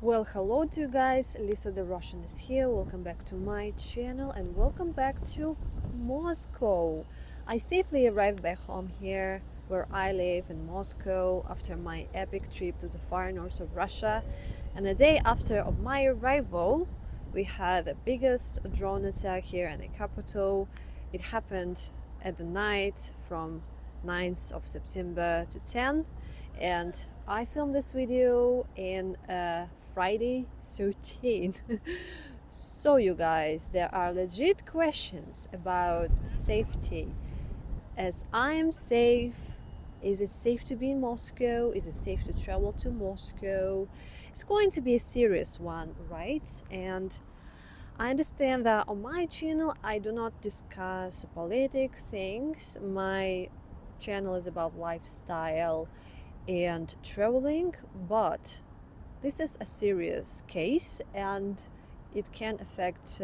Well, hello to you guys, Lisa the Russian is here. Welcome back to my channel and welcome back to Moscow. I safely arrived back home here where I live in Moscow after my epic trip to the far north of Russia. And the day after of my arrival, we had the biggest drone attack here in the capital. It happened at the night from 9th of September to 10th, and I filmed this video in Friday 13th. So you guys, there are legit questions about safety. As I am safe, is it safe to be in Moscow? Is it safe to travel to Moscow? It's going to be a serious one, right? And I understand that on my channel I do not discuss politic things. My channel is about lifestyle and traveling, but this is a serious case and it can affect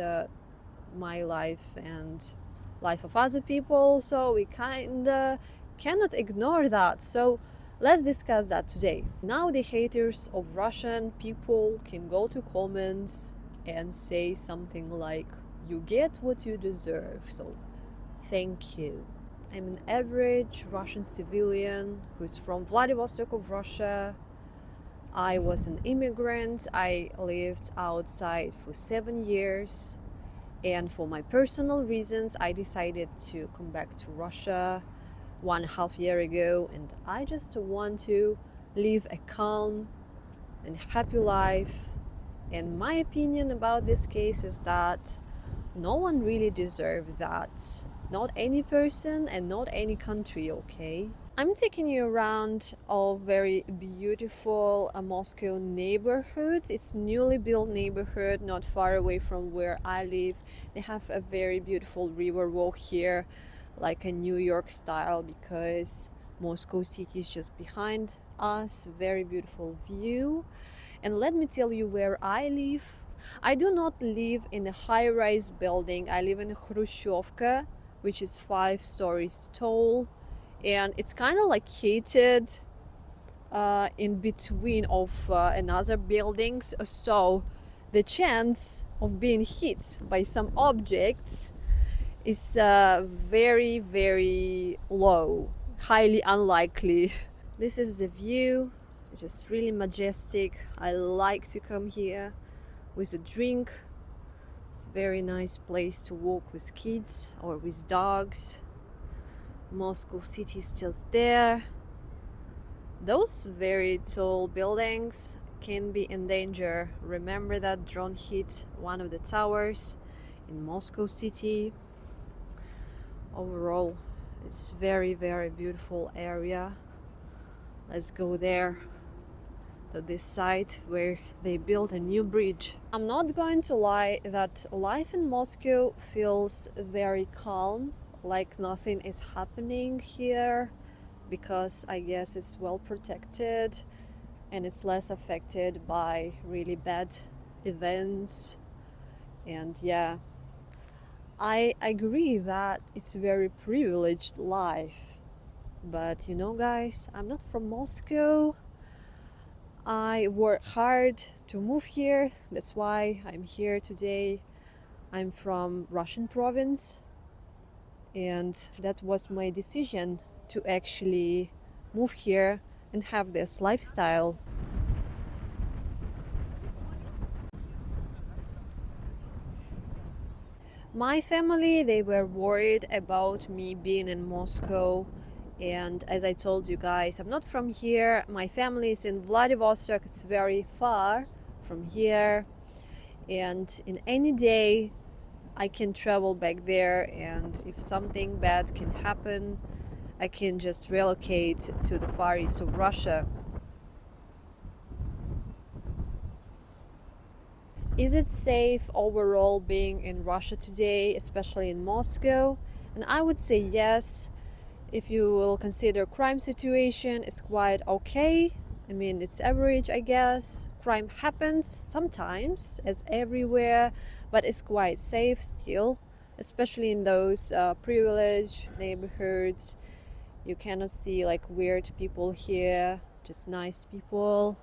my life and life of other people, so we kinda cannot ignore that. So let's discuss that today. Now the haters of Russian people can go to comments and say something like, you get what you deserve, so thank you. I'm an average Russian civilian who's from Vladivostok of Russia. I was an immigrant. I lived outside for 7 years, and for my personal reasons I decided to come back to Russia 1.5 years ago, and I just want to live a calm and happy life. And my opinion about this case is that no one really deserves that. Not any person and not any country, okay? I'm taking you around a very beautiful Moscow neighborhood. It's newly built neighborhood, not far away from where I live. They have a very beautiful river walk here, like a New York style, because Moscow city is just behind us. Very beautiful view. And let me tell you where I live. I do not live in a high-rise building. I live in a Khrushchevka, which is 5 stories tall, and it's kind of like heated in between of another buildings, so the chance of being hit by some objects is very low, highly unlikely. This is the view. It's just really majestic. I like to come here with a drink. It's a very nice place to walk with kids or with dogs. Moscow city is just there. Those very tall buildings can be in danger. Remember that drone hit one of the towers in Moscow city. Overall, it's very beautiful area. Let's go there to this site where they built a new bridge. I'm not going to lie that life in Moscow feels very calm, like nothing is happening here, because I guess it's well protected and it's less affected by really bad events. And yeah, I agree that it's a very privileged life. But you know guys, I'm not from Moscow. I work hard to move here. That's why I'm here today. I'm from Russian province, and that was my decision to actually move here and have this lifestyle. My family, they were worried about me being in Moscow, and as I told you guys, I'm not from here. My family is in Vladivostok. It's very far from here, and in any day I can travel back there, and if something bad can happen, I can just relocate to the far east of Russia. Is it safe overall being in Russia today, especially in Moscow? And I would say yes. If you will consider crime situation, it's quite okay. I mean, it's average, I guess. Crime happens sometimes, as everywhere, but it's quite safe still, especially in those privileged neighborhoods. You cannot see like weird people here, just nice people.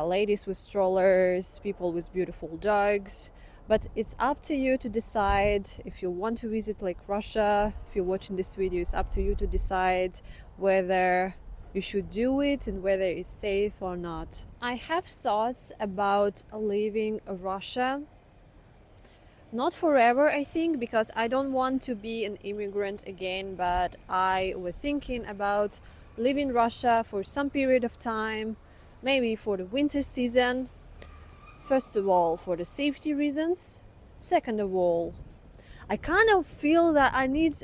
ladies with strollers, people with beautiful dogs. But it's up to you to decide if you want to visit like Russia. If you're watching this video, it's up to you to decide whether you should do it and whether it's safe or not. I have thoughts about leaving Russia. Not forever, I think, because I don't want to be an immigrant again, but I was thinking about leaving Russia for some period of time, maybe for the winter season. First of all, for the safety reasons. Second of all, I kind of feel that I need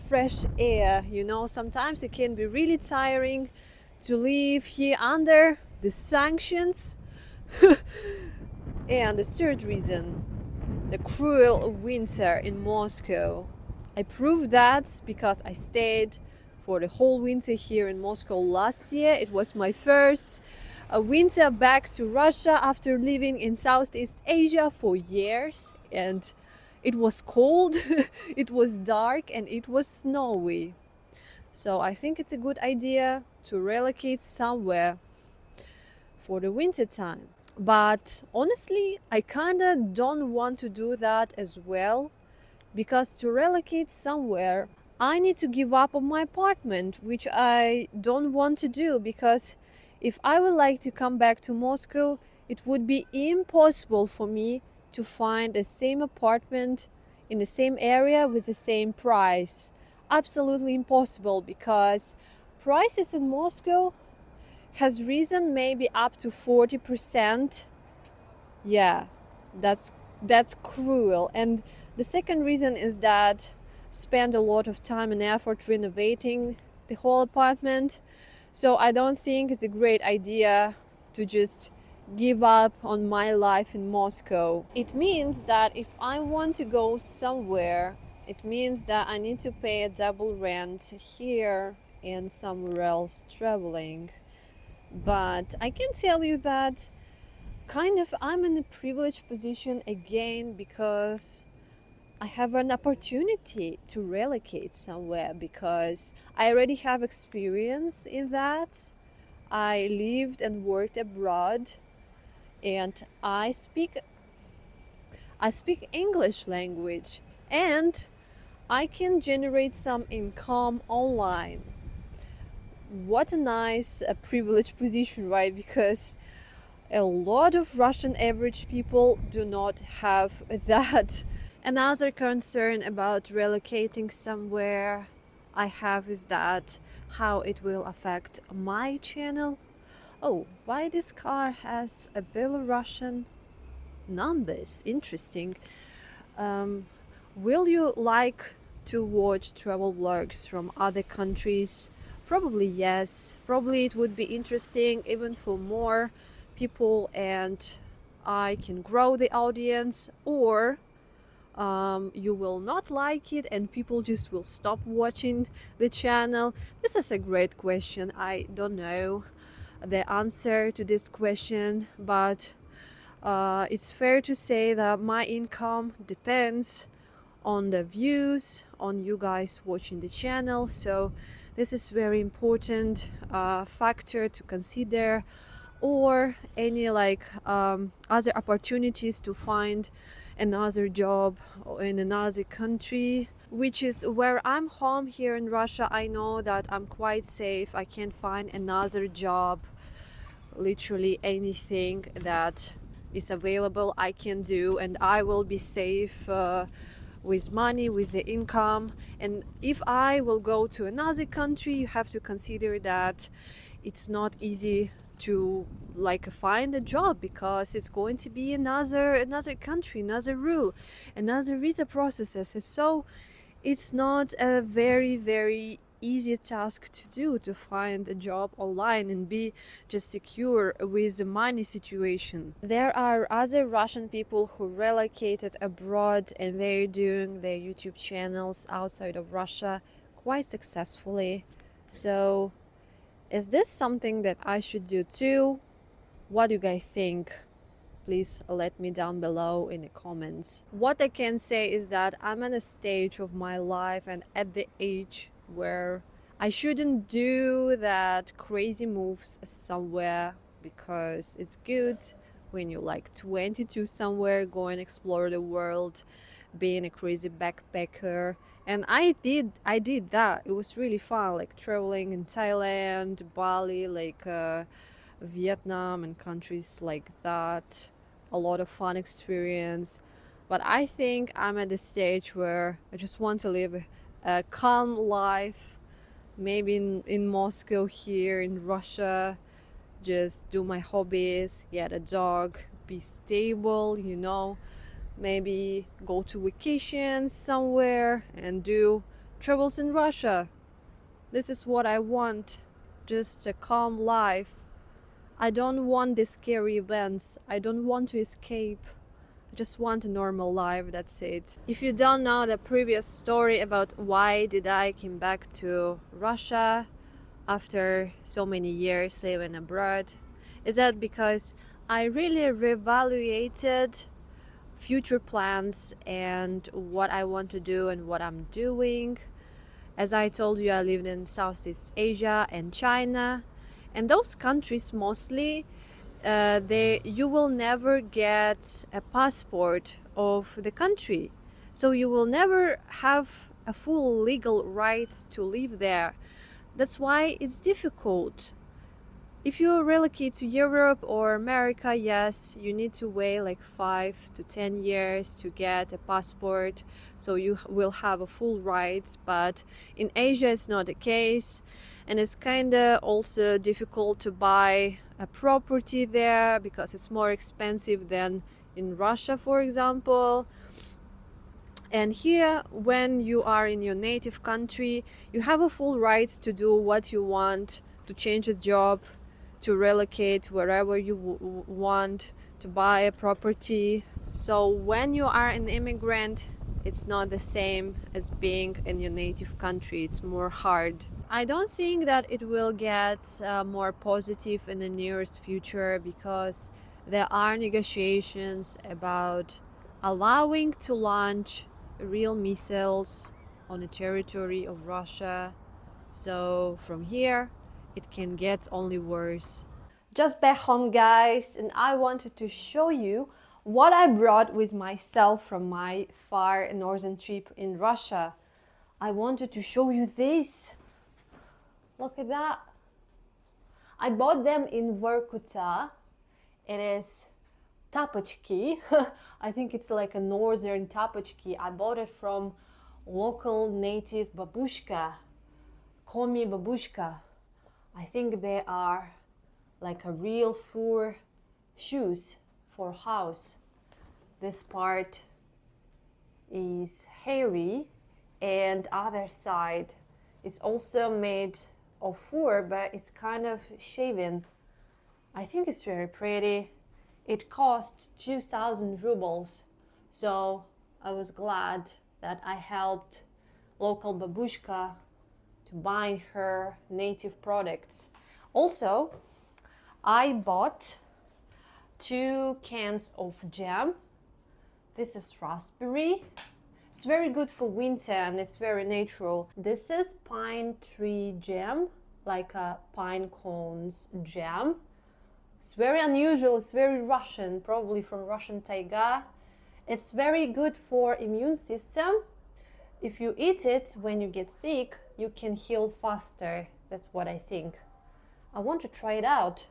fresh air. You know, sometimes it can be really tiring to live here under the sanctions. And the third reason, the cruel winter in Moscow. I proved that because I stayed for the whole winter here in Moscow last year. It was my first winter back to Russia after living in Southeast Asia for years, and it was cold, it was dark, and it was snowy. So I think it's a good idea to relocate somewhere for the winter time. But honestly, I kinda don't want to do that as well, because to relocate somewhere, I need to give up on my apartment, which I don't want to do, because if I would like to come back to Moscow, it would be impossible for me to find the same apartment in the same area with the same price. Absolutely impossible, because prices in Moscow has risen maybe up to 40%. Yeah, that's cruel. And the second reason is that spend a lot of time and effort renovating the whole apartment. So I don't think it's a great idea to just give up on my life in Moscow. It means that if I want to go somewhere, it means that I need to pay a double rent here and somewhere else traveling. But I can tell you that kind of I'm in a privileged position again, because I have an opportunity to relocate somewhere, because I already have experience in that. I lived and worked abroad, and I speak English language, and I can generate some income online. What a nice privileged position, right? Because a lot of Russian average people do not have that. Another concern about relocating somewhere I have is that how it will affect my channel. Oh, why this car has a Belarusian numbers? Interesting. Will you like to watch travel vlogs from other countries? Probably yes. Probably it would be interesting even for more people, and I can grow the audience. Or you will not like it and people just will stop watching the channel. This is a great question. I don't know the answer to this question, but it's fair to say that my income depends on the views, on you guys watching the channel. So this is very important factor to consider, or any like other opportunities to find another job in another country, which is where I'm home here in Russia. I know that I'm quite safe. I can find another job. Literally anything that is available I can do, and I will be safe with money, with the income. And if I will go to another country, you have to consider that it's not easy to like find a job, because it's going to be another country, another rule, another visa processes. So it's not a very easy task to do, to find a job online and be just secure with the money situation. There are other Russian people who relocated abroad and they're doing their YouTube channels outside of Russia quite successfully. So is this something that I should do too? What do you guys think? Please let me down below in the comments. What I can say is that I'm at a stage of my life and at the age where I shouldn't do that crazy moves somewhere because it's good when you're like 22 somewhere, go and explore the world, being a crazy backpacker. And I did that. It was really fun, like traveling in Thailand, Bali, like Vietnam and countries like that. A lot of fun experience. But I think I'm at the stage where I just want to live a calm life, maybe in Moscow, here in Russia, just do my hobbies, get a dog, be stable, maybe go to vacations somewhere and do travels in Russia. This is what I want, just a calm life. I don't want the scary events. I don't want to escape. I just want a normal life, that's it. If you don't know the previous story about why did I came back to Russia after so many years living abroad, is that because I really reevaluated future plans and what I want to do and what I'm doing. As I told you, I lived in Southeast Asia and China, and those countries mostly you will never get a passport of the country, so you will never have a full legal rights to live there. That's why it's difficult. If you relocate to Europe or America, yes, you need to wait like 5 to 10 years to get a passport, so you will have a full rights. But in Asia, it's not the case, and it's kind of also difficult to buy a property there because it's more expensive than in Russia, for example. And here, when you are in your native country, you have a full rights to do what you want, to change a job, to relocate wherever you want, to buy a property. So when you are an immigrant, it's not the same as being in your native country. It's more hard. I don't think that it will get more positive in the nearest future, because there are negotiations about allowing to launch real missiles on the territory of Russia. So from here, it can get only worse. Just back home, guys, and I wanted to show you what I brought with myself from my far northern trip in Russia. I wanted to show you this. Look at that. I bought them in Vorkuta. It is tapochki. I think it's like a northern tapochki. I bought it from local native babushka, Komi babushka. I think they are like a real fur shoes for house. This part is hairy, and other side is also made of fur, but it's kind of shaven. I think it's very pretty. It cost 2,000 rubles, so I was glad that I helped local babushka to buy her native products. Also, I bought 2 cans of jam. This is raspberry. It's very good for winter and it's very natural. This is pine tree jam, like a pine cones jam. It's very unusual, it's very Russian, probably from Russian taiga. It's very good for immune system. If you eat it when you get sick, you can heal faster. That's what I think. I want to try it out.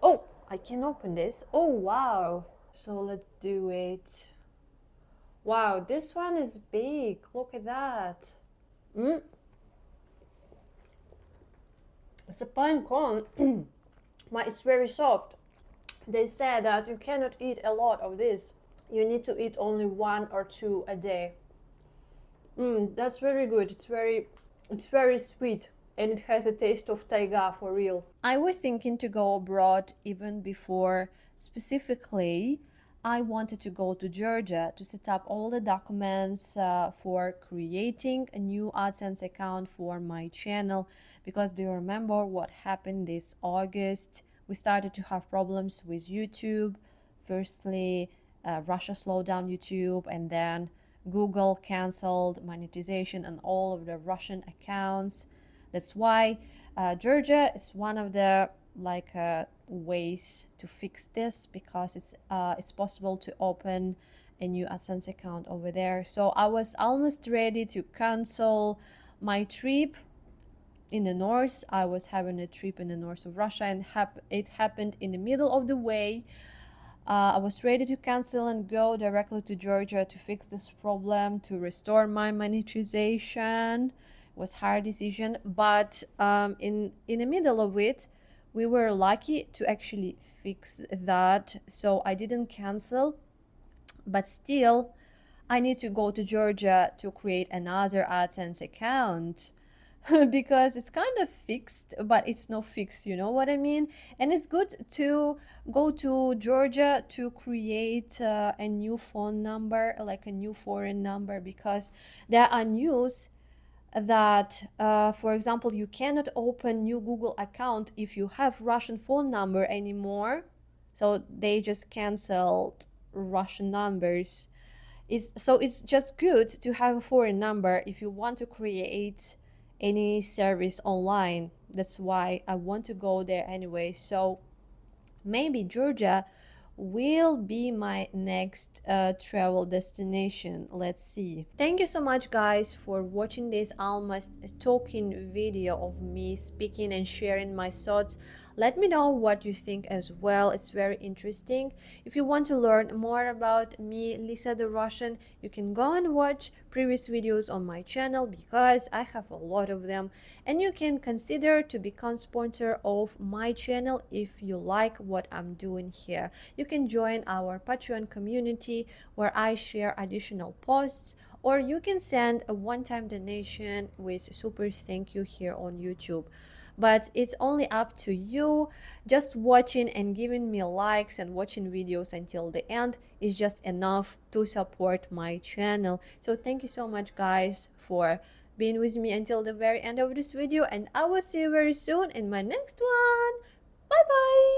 Oh, I can open this. Oh, wow. So let's do it. Wow, this one is big. Look at that. It's a pine cone, but it's very soft. They say that you cannot eat a lot of this. You need to eat only 1 or 2 a day. That's very good. It's very sweet, and it has a taste of taiga for real. I was thinking to go abroad even before. Specifically, I wanted to go to Georgia to set up all the documents for creating a new AdSense account for my channel, because do you remember what happened this August? We started to have problems with YouTube. Firstly, Russia slowed down YouTube, and then Google canceled monetization on all of the Russian accounts. That's why Georgia is one of the like ways to fix this, because it's possible to open a new AdSense account over there. So I was almost ready to cancel my trip in the north. I was having a trip in the north of Russia, and it happened in the middle of the way. I was ready to cancel and go directly to Georgia to fix this problem, to restore my monetization. It was a hard decision, but in the middle of it, we were lucky to actually fix that. So I didn't cancel, but still, I need to go to Georgia to create another AdSense account. Because it's kind of fixed, but it's not fixed, you know what I mean? And it's good to go to Georgia to create a new phone number, like a new foreign number, because there are news that, for example, you cannot open new Google account if you have Russian phone number anymore. So they just canceled Russian numbers. It's just good to have a foreign number if you want to create any service online. That's why I want to go there anyway. So maybe Georgia will be my next travel destination. Let's see. Thank you so much, guys, for watching this almost talking video of me speaking and sharing my thoughts. Let me know what you think as well. It's very interesting. If you want to learn more about me, Lisa the Russian, you can go and watch previous videos on my channel, because I have a lot of them, and you can consider to become sponsor of my channel if you like what I'm doing here. You can join our Patreon community, where I share additional posts, or you can send a one-time donation with super thank you here on YouTube. But it's only up to you. Just watching and giving me likes and watching videos until the end is just enough to support my channel. So thank you so much, guys, for being with me until the very end of this video, and I will see you very soon in my next one. Bye bye.